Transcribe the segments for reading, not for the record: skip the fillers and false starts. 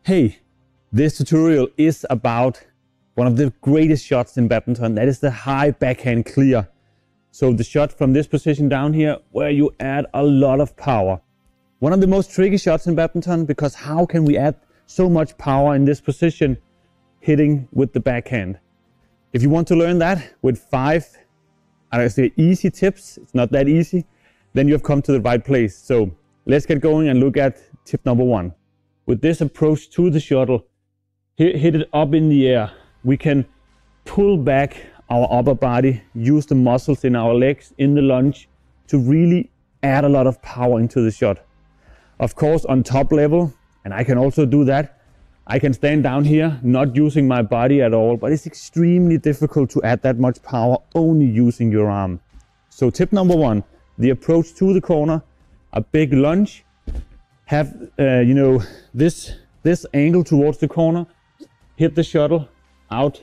Hey, this tutorial is about one of the greatest shots in badminton. That is the high backhand clear. So the shot from this position down here where you add a lot of power. One of the most tricky shots in badminton, because how can we add so much power in this position hitting with the backhand? If you want to learn that with 5, I would say easy tips, it's not that easy, then you have come to the right place. So let's get going and look at tip number 1. With this approach to the shuttle, hit it up in the air. We can pull back our upper body, use the muscles in our legs in the lunge to really add a lot of power into the shot. Of course, on top level, and I can also do that, I can stand down here, not using my body at all, but it's extremely difficult to add that much power only using your arm. So tip number 1, the approach to the corner, a big lunge, have this angle towards the corner, hit the shuttle out,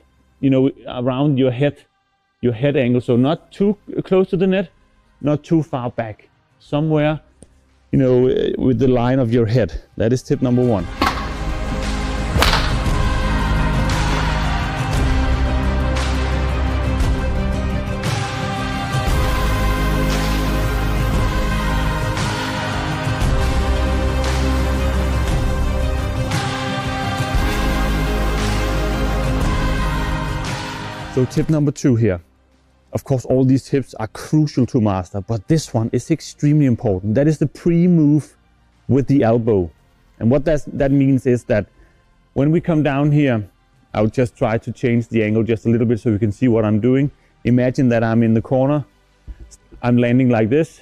around your head angle. So not too close to the net, not too far back, somewhere, with the line of your head. That is tip number 1. So tip number 2 here. Of course, all these tips are crucial to master, but this one is extremely important. That is the pre-move with the elbow. And what that means is that when we come down here, I'll just try to change the angle just a little bit so you can see what I'm doing. Imagine that I'm in the corner. I'm landing like this.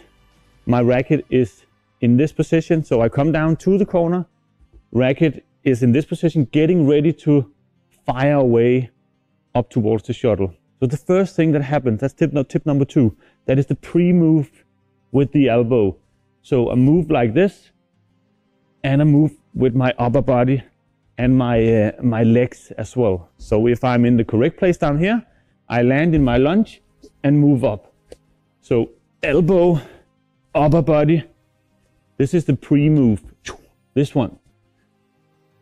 My racket is in this position. So I come down to the corner. Racket is in this position, getting ready to fire away up towards the shuttle. So the first thing that happens, that's tip number 2, that is the pre-move with the elbow. So a move like this, and a move with my upper body and my legs as well. So if I'm in the correct place down here, I land in my lunge and move up. So elbow, upper body, this is the pre-move, this one.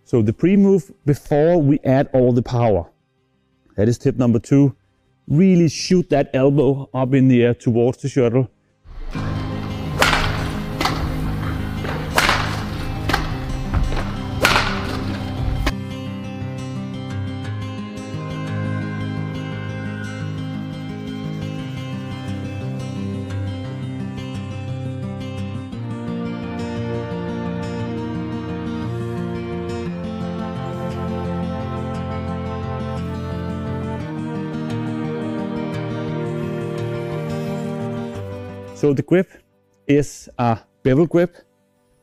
So the pre-move before we add all the power. That is tip number 2. Really shoot that elbow up in the air towards the shuttle. So the grip is a bevel grip.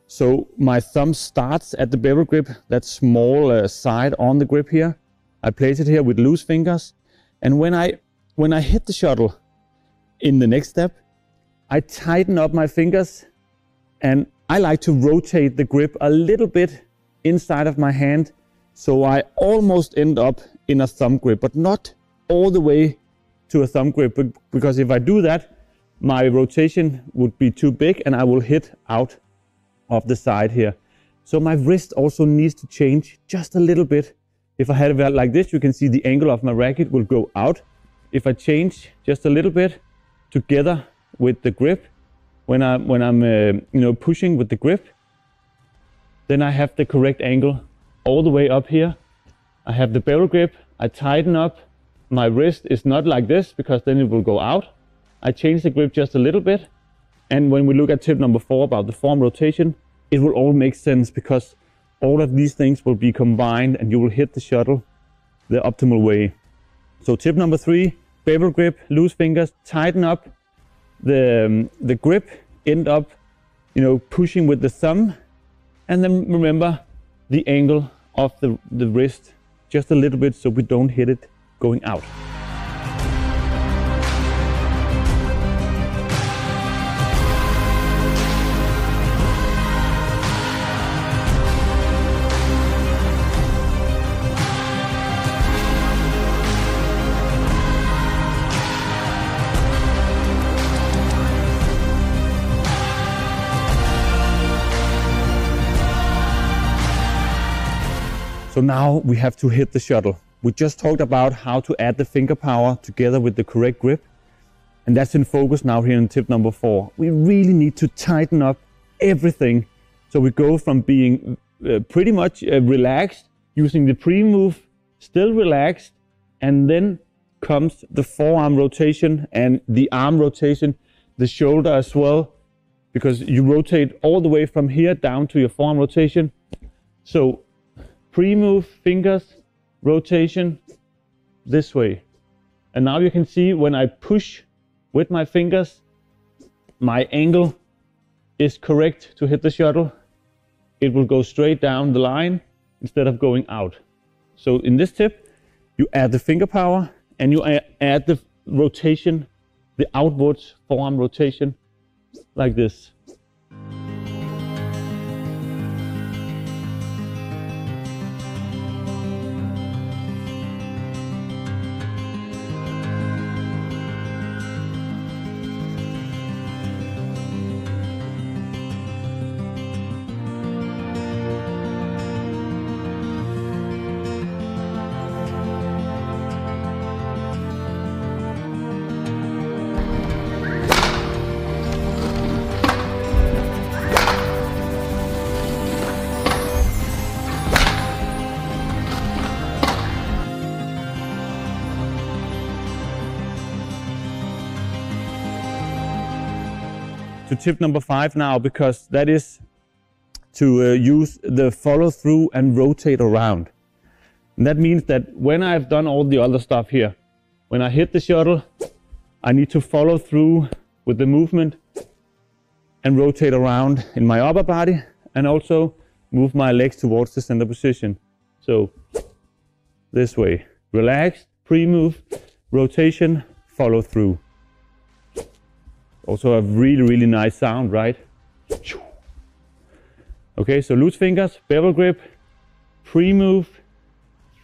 So my thumb starts at the bevel grip, that small side on the grip here. I place it here with loose fingers. And when I hit the shuttle in the next step, I tighten up my fingers and I like to rotate the grip a little bit inside of my hand. So I almost end up in a thumb grip, but not all the way to a thumb grip, because if I do that, my rotation would be too big and I will hit out of the side here. So my wrist also needs to change just a little bit. If I had it like this, you can see the angle of my racket will go out. If I change just a little bit together with the grip, when I'm pushing with the grip, then I have the correct angle all the way up here. I have the bevel grip, I tighten up, my wrist is not like this because then it will go out. I change the grip just a little bit, and when we look at tip number 4 about the form rotation, it will all make sense because all of these things will be combined and you will hit the shuttle the optimal way. So tip number 3, bevel grip, loose fingers, tighten up the grip, end up pushing with the thumb, and then remember the angle of the wrist just a little bit so we don't hit it going out. So now we have to hit the shuttle. We just talked about how to add the finger power together with the correct grip. And that's in focus now here in tip number 4. We really need to tighten up everything. So we go from being pretty much relaxed, using the pre-move, still relaxed, and then comes the forearm rotation and the arm rotation, the shoulder as well, because you rotate all the way from here down to your forearm rotation. So pre-move, fingers, rotation this way. And now you can see when I push with my fingers, my angle is correct to hit the shuttle. It will go straight down the line instead of going out. So in this tip, you add the finger power and you add the rotation, the outwards forearm rotation, like this. To tip number 5 now, because that is to use the follow through and rotate around. And that means that when I've done all the other stuff here, when I hit the shuttle, I need to follow through with the movement and rotate around in my upper body and also move my legs towards the center position. So this way, relaxed, pre-move, rotation, follow through. Also a really nice sound, right? Okay, so loose fingers, bevel grip, pre-move,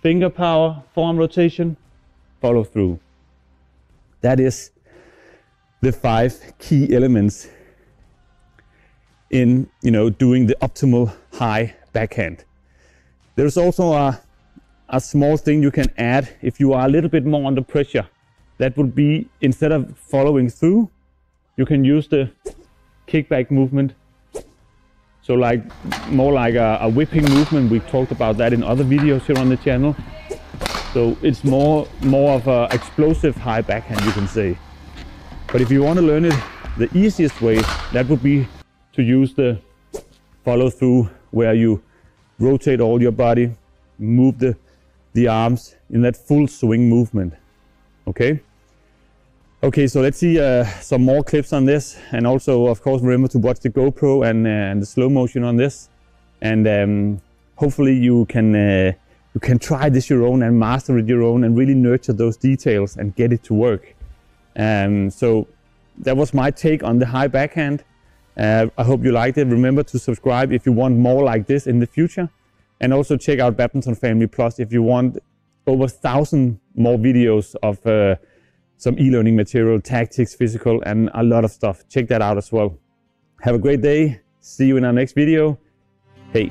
finger power, forearm rotation, follow through. That is the 5 key elements in, doing the optimal high backhand. There's also a small thing you can add if you are a little bit more under pressure. That would be, instead of following through, you can use the kickback movement. So more like a whipping movement. We talked about that in other videos here on the channel. So it's more of an explosive high backhand, you can say. But if you want to learn it the easiest way, that would be to use the follow through, where you rotate all your body, move the arms in that full swing movement. Okay, so let's see some more clips on this, and also of course remember to watch the GoPro and the slow motion on this, and hopefully you can try this your own and master it your own and really nurture those details and get it to work. So that was my take on the high backhand. I hope you liked it. Remember to subscribe if you want more like this in the future, and also check out Badminton Family Plus if you want over 1,000 more videos of some e-learning material, tactics, physical, and a lot of stuff. Check that out as well. Have a great day. See you in our next video. Hey.